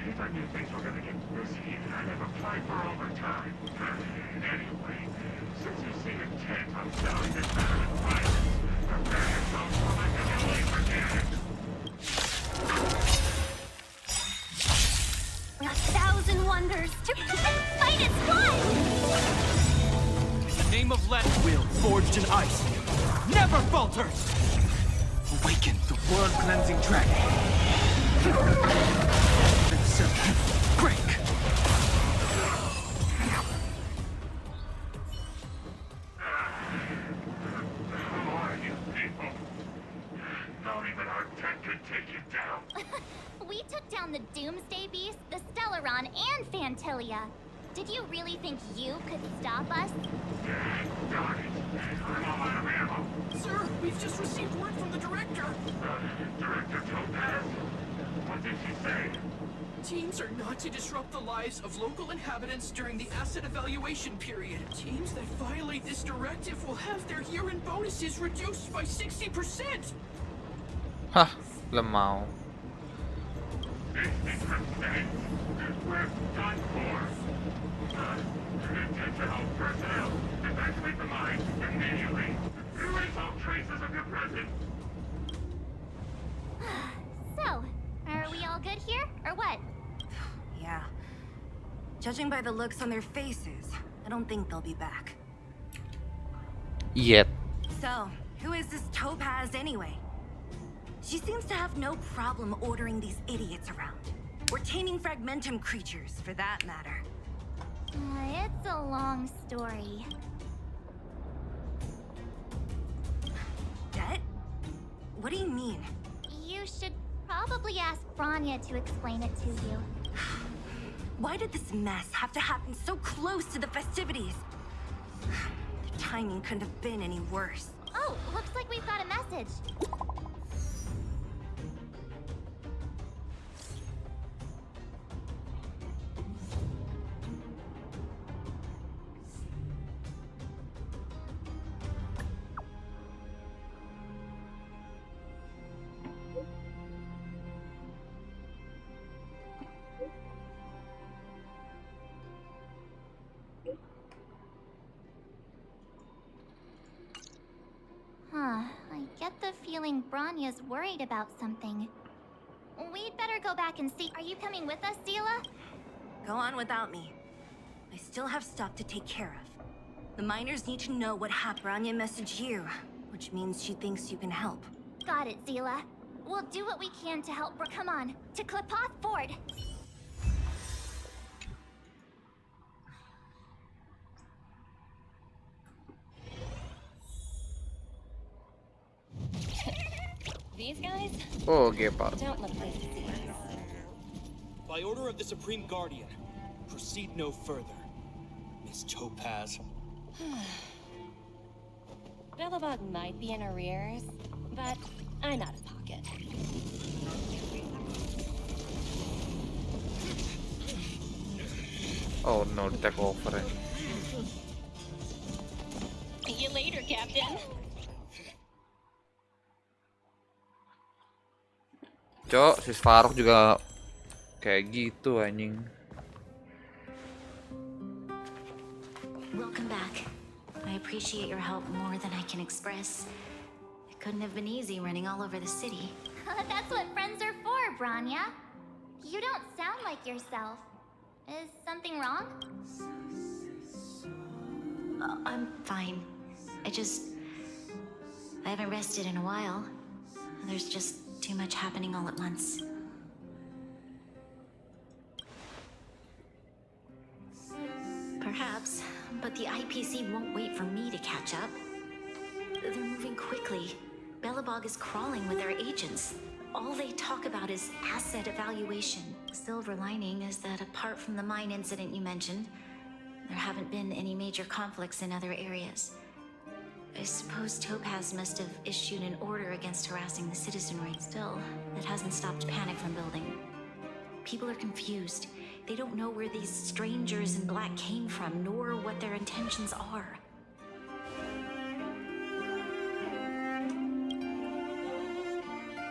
If I knew things were gonna get this heated, I'd have applied for overtime. Anyway, since you seem intent on selling this matter with violence, prepare yourself for my delay again. 1,000 wonders to fight its blood! The name of Will, forged in ice, never falters! Awaken the world-cleansing dragon. Break! Who are you people? Not even our tech could take you down. We took down the Doomsday Beast, the Stellaron, and Fantilia. Did you really think you could stop us? Darn it. I'm all out of ammo. Sir, we've just received word from the director. Director Topaz? What did she say? Teams are not to disrupt the lives of local inhabitants during the asset evaluation period. Teams that violate this directive will have their year-end bonuses reduced by 60%. Hah, lemau. 60%? We're done for. Intentional personnel, evacuate the mine immediately. Erase all traces of your presence. So, are we all good here, or what? Yeah. Judging by the looks on their faces, I don't think they'll be back. Yet. So, who is this Topaz anyway? She seems to have no problem ordering these idiots around. Or taming fragmentum creatures, for that matter. It's a long story. Debt? What do you mean? You should probably ask Bronya to explain it to you. Why did this mess have to happen so close to the festivities? The timing couldn't have been any worse. Oh, looks like we've got a message. I get the feeling Bronya's worried about something. We'd better go back and see. Are you coming with us, Zila? Go on without me. I still have stuff to take care of. The miners need to know what happened. Bronya messaged you, which means she thinks you can help. Got it, Zila. We'll do what we can to help. Come on, to Klipoth Ford. These guys? Oh, Gepard. Don't look pleased to see us. By order of the Supreme Guardian, proceed no further, Miss Topaz. Bellabog might be in arrears, but I'm out of pocket. Oh no, di take over ya. See you later, Captain. Cok, si Faruk juga kayak gitu anjing. Welcome back. I appreciate your help more than I can express. Couldn't have been easy running all over the city. That's what friends are for, Bronya. You don't sound like yourself. Is something wrong? I'm fine. I haven't rested in a while. There's just too much happening all at once. Perhaps, but the IPC won't wait for me to catch up. They're moving quickly. Belobog is crawling with their agents. All they talk about is asset evaluation. Silver lining is that apart from the mine incident you mentioned, there haven't been any major conflicts in other areas. I suppose Topaz must have issued an order against harassing the citizenry. Still, that hasn't stopped panic from building. People are confused. They don't know where these strangers in black came from, nor what their intentions are.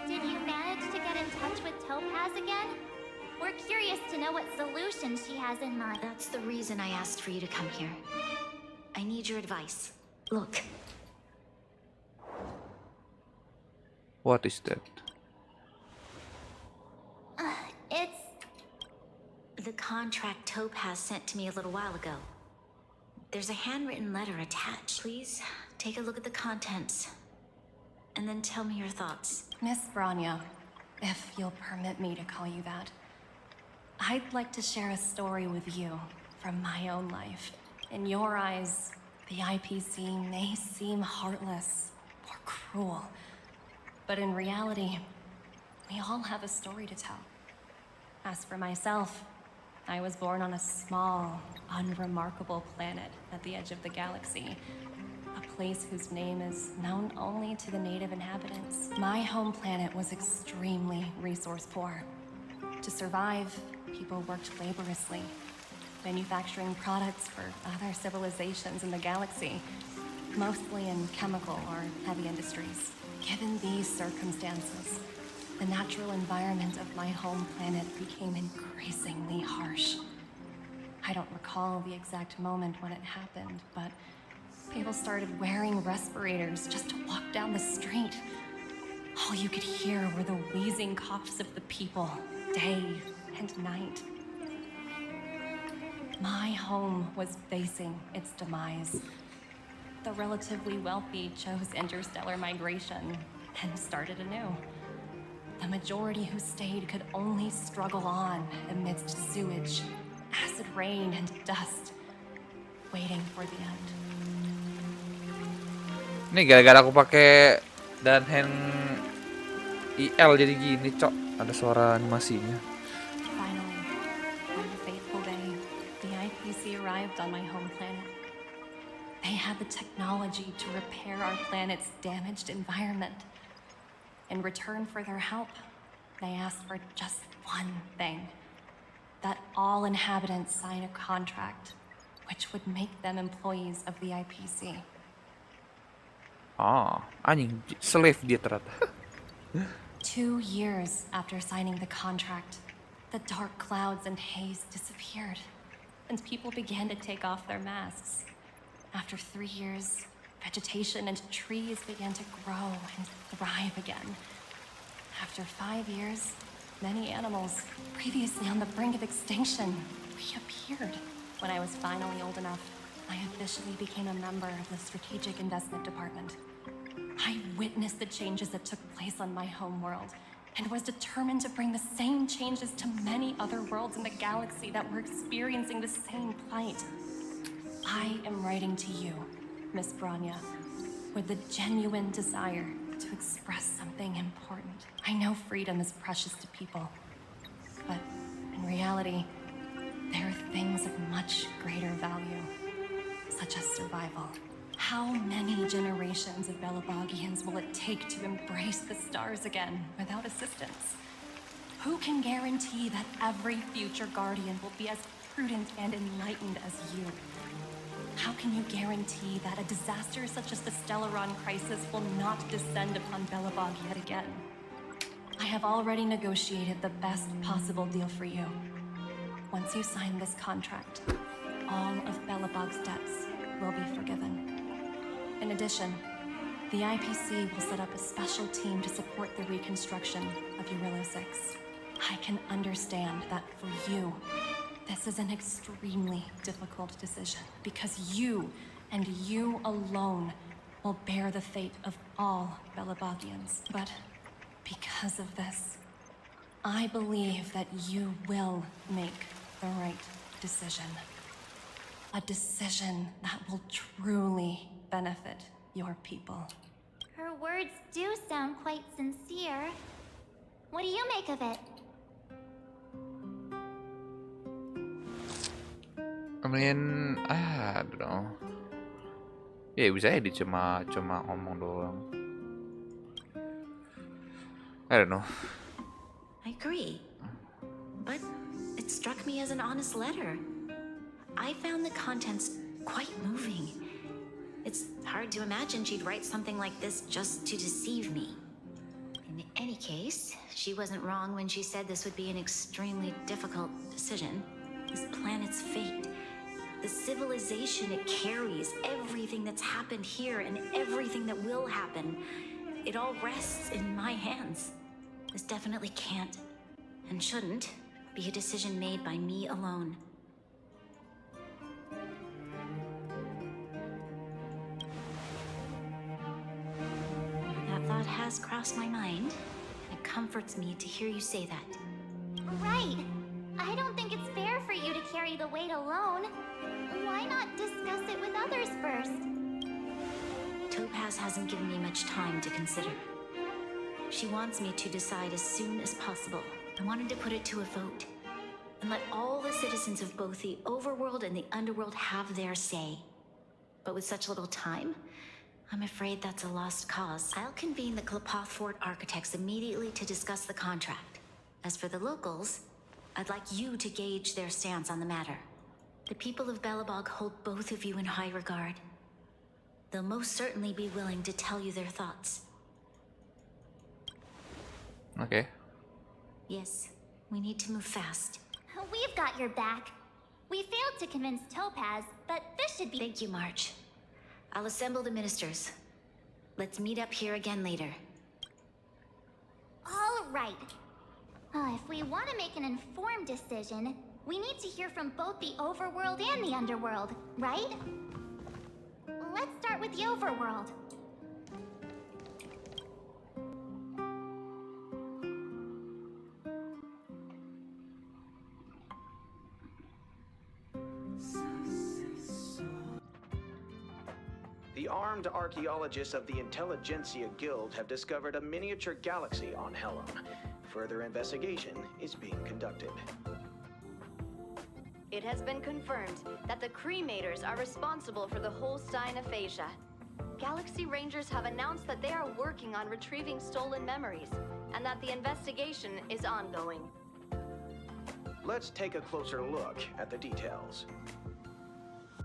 Did you manage to get in touch with Topaz again? We're curious to know what solution she has in mind. That's the reason I asked for you to come here. I need your advice. Look. What is that? It's... The contract Topaz sent to me a little while ago. There's a handwritten letter attached. Please take a look at the contents, and then tell me your thoughts. Miss Bronya, if you'll permit me to call you that, I'd like to share a story with you from my own life. In your eyes, the IPC may seem heartless or cruel, but in reality, we all have a story to tell. As for myself, I was born on a small, unremarkable planet at the edge of the galaxy, a place whose name is known only to the native inhabitants. My home planet was extremely resource poor. To survive, people worked laboriously, manufacturing products for other civilizations in the galaxy, mostly in chemical or heavy industries. Given these circumstances, the natural environment of my home planet became increasingly harsh. I don't recall the exact moment when it happened, but people started wearing respirators just to walk down the street. All you could hear were the wheezing coughs of the people, day and night. My home was facing its demise. The relatively wealthy chose interstellar migration and started anew. The majority who stayed could only struggle on amidst sewage, acid rain, and dust, waiting for the end. Ini gara-gara aku pakai dan hand IL jadi gini, cok. Ada suara animasinya. Finally, on a fateful day, the IPC arrived on my home planet. They had the technology to repair our planet's damaged environment. In return for their help, they asked for just one thing: that all inhabitants sign a contract which would make them employees of the IPC. Anjing, slave dia ternyata. 2 years after signing the contract, the dark clouds and haze disappeared, and people began to take off their masks. After 3 years, vegetation and trees began to grow and thrive again. After 5 years, many animals, previously on the brink of extinction, reappeared. When I was finally old enough, I officially became a member of the Strategic Investment Department. I witnessed the changes that took place on my home world, and was determined to bring the same changes to many other worlds in the galaxy that were experiencing the same plight. I am writing to you, Miss Bronya, with the genuine desire to express something important. I know freedom is precious to people, but in reality, there are things of much greater value, such as survival. How many generations of Belobogians will it take to embrace the stars again without assistance? Who can guarantee that every future Guardian will be as prudent and enlightened as you? How can you guarantee that a disaster such as the Stellaron crisis will not descend upon Belobog yet again? I have already negotiated the best possible deal for you. Once you sign this contract, all of Belobog's debts will be forgiven. In addition, The IPC will set up a special team to support the reconstruction of Eurillo 6. I can understand that for you, this is an extremely difficult decision because you and you alone will bear the fate of all Belabagians. But because of this, I believe that you will make the right decision. A decision that will truly benefit your people. Her words do sound quite sincere. What do you make of it? I mean, I don't know. Ya bisa dia cuma ngomong doang. I don't know. I agree. But it struck me as an honest letter. I found the contents quite moving. It's hard to imagine she'd write something like this just to deceive me. In any case, she wasn't wrong when she said this would be an extremely difficult decision. This planet's fate, the civilization it carries, everything that's happened here and everything that will happen, it all rests in my hands. This definitely can't, and shouldn't, be a decision made by me alone. That thought has crossed my mind. It comforts me to hear you say that. Right. I don't think it's fair for you to carry the weight alone. Why not discuss it with others first? Topaz hasn't given me much time to consider. She wants me to decide as soon as possible. I wanted to put it to a vote and let all the citizens of both the overworld and the underworld have their say. But with such little time, I'm afraid that's a lost cause. I'll convene the Klapoth Fort architects immediately to discuss the contract. As for the locals, I'd like you to gauge their stance on the matter. The people of Belobog hold both of you in high regard. They'll most certainly be willing to tell you their thoughts. Okay. Yes, we need to move fast. We've got your back. We failed to convince Topaz, but this should be— Thank you, March. I'll assemble the ministers. Let's meet up here again later. All right. If we want to make an informed decision, we need to hear from both the overworld and the underworld, right? Let's start with the overworld. The armed archaeologists of the Intelligentsia Guild have discovered a miniature galaxy on Helon. Further investigation is being conducted. It has been confirmed that the Cremators are responsible for the Holstein aphasia. Galaxy Rangers have announced that they are working on retrieving stolen memories, and that the investigation is ongoing. Let's take a closer look at the details.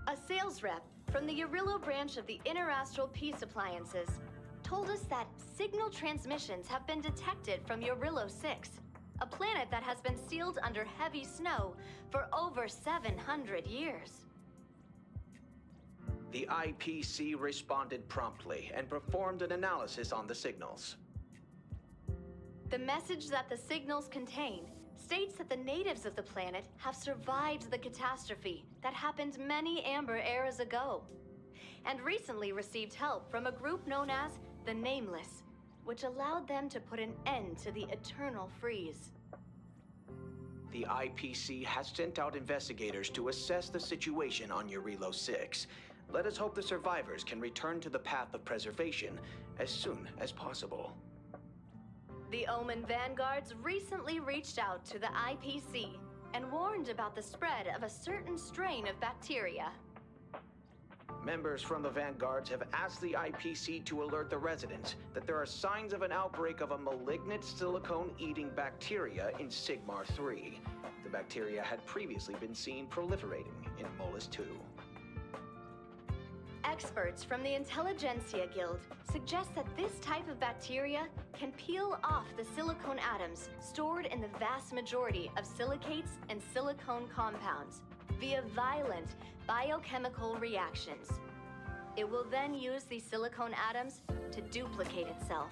A sales rep from the Eurillo branch of the Interastral Peace Appliances told us that signal transmissions have been detected from Eurillo 6, a planet that has been sealed under heavy snow for over 700 years. The IPC responded promptly and performed an analysis on the signals. The message that the signals contain states that the natives of the planet have survived the catastrophe that happened many Amber eras ago, and recently received help from a group known as the Nameless, which allowed them to put an end to the eternal freeze. The IPC has sent out investigators to assess the situation on Eurillo 6. Let us hope the survivors can return to the path of preservation as soon as possible. The Omen Vanguards recently reached out to the IPC and warned about the spread of a certain strain of bacteria. Members from the Vanguards have asked the IPC to alert the residents that there are signs of an outbreak of a malignant silicone-eating bacteria in Sigmar 3. The bacteria had previously been seen proliferating in Molus 2. Experts from the Intelligentsia Guild suggest that this type of bacteria can peel off the silicone atoms stored in the vast majority of silicates and silicone compounds via violent biochemical reactions. It will then use these silicone atoms to duplicate itself.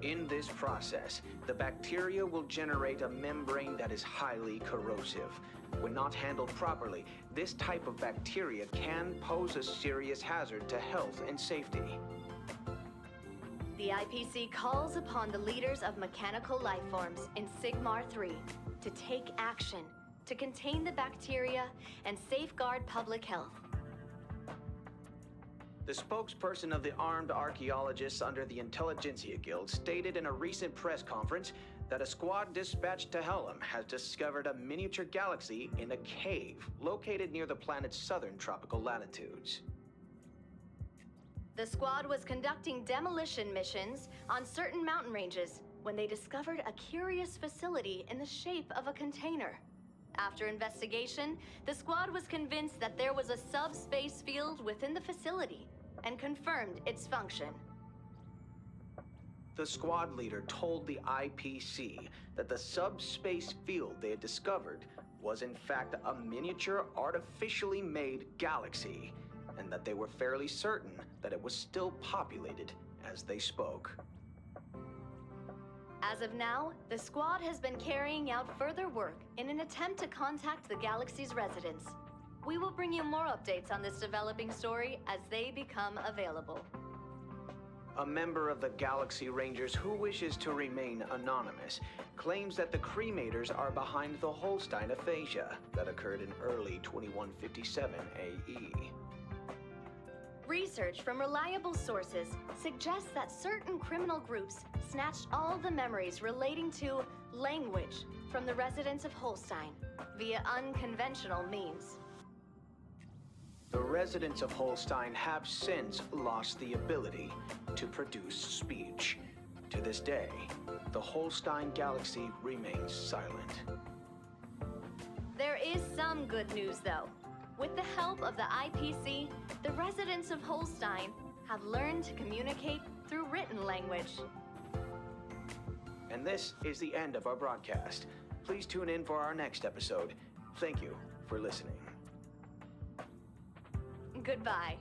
In this process, the bacteria will generate a membrane that is highly corrosive. When not handled properly, this type of bacteria can pose a serious hazard to health and safety. The IPC calls upon the leaders of mechanical lifeforms in Sigmar 3 to take action to contain the bacteria and safeguard public health. The spokesperson of the armed archaeologists under the Intelligentsia Guild stated in a recent press conference that a squad dispatched to Helm has discovered a miniature galaxy in a cave located near the planet's southern tropical latitudes. The squad was conducting demolition missions on certain mountain ranges when they discovered a curious facility in the shape of a container. After investigation, the squad was convinced that there was a subspace field within the facility and confirmed its function. The squad leader told the IPC that the subspace field they had discovered was in fact a miniature artificially made galaxy, and that they were fairly certain that it was still populated as they spoke. As of now, the squad has been carrying out further work in an attempt to contact the galaxy's residents. We will bring you more updates on this developing story as they become available. A member of the Galaxy Rangers who wishes to remain anonymous claims that the cremators are behind the Holstein aphasia that occurred in early 2157 AE. Research from reliable sources suggests that certain criminal groups snatched all the memories relating to language from the residents of Holstein via unconventional means. The residents of Holstein have since lost the ability to produce speech. To this day, the Holstein galaxy remains silent. There is some good news, though. With the help of the IPC, the residents of Holstein have learned to communicate through written language. And this is the end of our broadcast. Please tune in for our next episode. Thank you for listening. Goodbye.